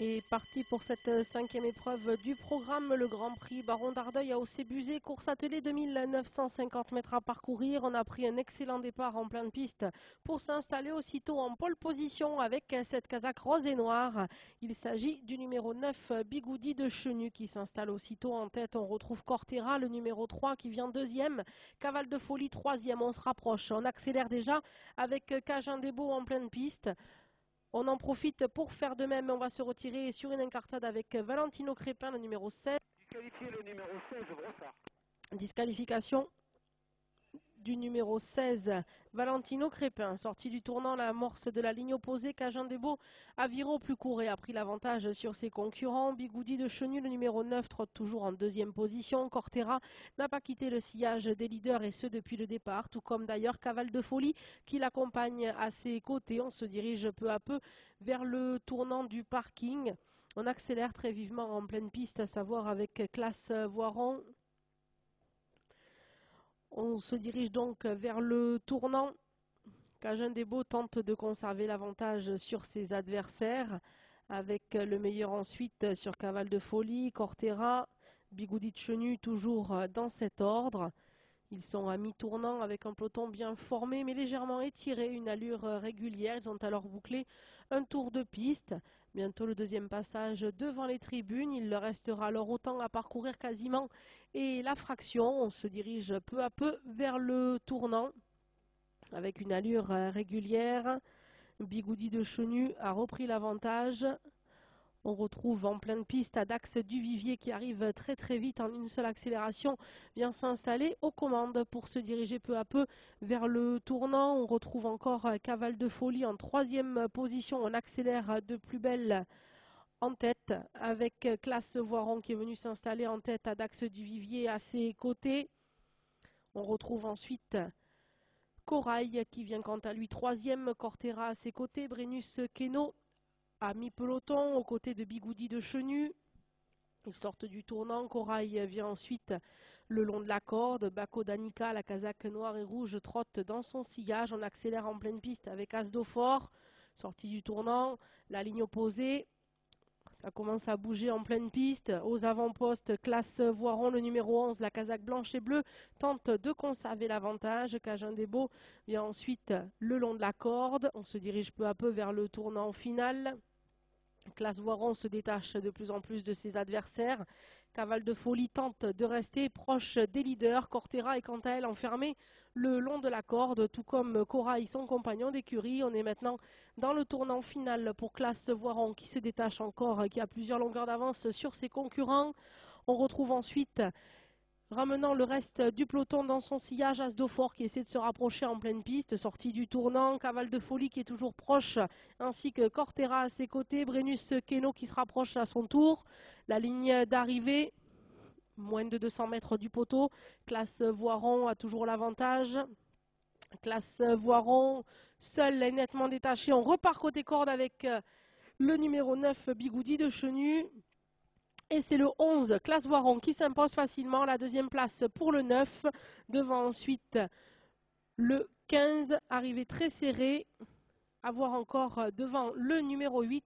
Et parti pour cette cinquième épreuve du programme, le Grand Prix Baron d'Ardeuil à Aussé-Buzet, course attelée 2950 mètres à parcourir. On a pris un excellent départ en pleine piste pour s'installer aussitôt en pole position avec cette casaque rose et noire. Il s'agit du numéro 9, Bigoudi de Chenu, qui s'installe aussitôt en tête. On retrouve Cortera, le numéro 3, qui vient deuxième. Cavale de Folie, troisième. On se rapproche, on accélère déjà avec Cajun des Beaux en pleine piste. On en profite pour faire de même. On va se retirer sur une incartade avec Valentino Crépin, le numéro 7. Disqualifié le numéro 16, Brossard. Disqualification du numéro 16, Valentino Crépin. Sorti du tournant, l'amorce de la ligne opposée, Cajun des Beaux a viré au plus court et a pris l'avantage sur ses concurrents. Bigoudi de Chenu, le numéro 9, trotte toujours en deuxième position. Cortera n'a pas quitté le sillage des leaders et ce depuis le départ, tout comme d'ailleurs Cavale de Folie qui l'accompagne à ses côtés. On se dirige peu à peu vers le tournant du parking. On accélère très vivement en pleine piste, à savoir avec Classe Voiron. On se dirige donc vers le tournant. Cajun des Beaux tente de conserver l'avantage sur ses adversaires, avec le meilleur ensuite sur Cavale de Folie, Cortera, Bigoudi de Chenu, toujours dans cet ordre. Ils sont à mi-tournant avec un peloton bien formé mais légèrement étiré, une allure régulière. Ils ont alors bouclé un tour de piste. Bientôt le deuxième passage devant les tribunes. Il leur restera alors autant à parcourir quasiment et la fraction. On se dirige peu à peu vers le tournant avec une allure régulière. Bigoudi de Chenu a repris l'avantage. On retrouve en pleine piste à Dax Duvivier qui arrive très très vite en une seule accélération, vient s'installer aux commandes pour se diriger peu à peu vers le tournant. On retrouve encore Cavale de Folie en troisième position. On accélère de plus belle en tête avec Classe Voiron qui est venu s'installer en tête à Dax Duvivier à ses côtés. On retrouve ensuite Corail qui vient quant à lui troisième, Cortera à ses côtés, Brennus Queneau à mi-peloton, aux côtés de Bigoudi de Chenu. Ils sortent du tournant, Corail vient ensuite le long de la corde, Bako Danica, la casaque noire et rouge, trotte dans son sillage. On accélère en pleine piste avec Asdofort, sortie du tournant, la ligne opposée. Ça commence à bouger en pleine piste. Aux avant-postes, Classe Voiron, le numéro 11, la casaque blanche et bleue, tente de conserver l'avantage. Cajun des Beaux vient ensuite le long de la corde. On se dirige peu à peu vers le tournant final. Classe Voiron se détache de plus en plus de ses adversaires. Cavale de Folie tente de rester proche des leaders. Cortera est quant à elle enfermée le long de la corde, tout comme Corail, son compagnon d'écurie. On est maintenant dans le tournant final pour Classe Voiron qui se détache encore, qui a plusieurs longueurs d'avance sur ses concurrents. On retrouve ensuite, ramenant le reste du peloton dans son sillage, Asdofort qui essaie de se rapprocher en pleine piste, sortie du tournant, Cavale de Folie qui est toujours proche, ainsi que Cortera à ses côtés, Brennus Queneau qui se rapproche à son tour, la ligne d'arrivée, moins de 200 mètres du poteau, Classe Voiron a toujours l'avantage. Classe Voiron, seul et nettement détaché, on repart côté corde avec le numéro 9, Bigoudi de Chenu. Et c'est le 11, Classe Voiron, qui s'impose facilement. La deuxième place pour le 9. Devant ensuite le 15, arrivé très serré. À voir encore devant le numéro 8.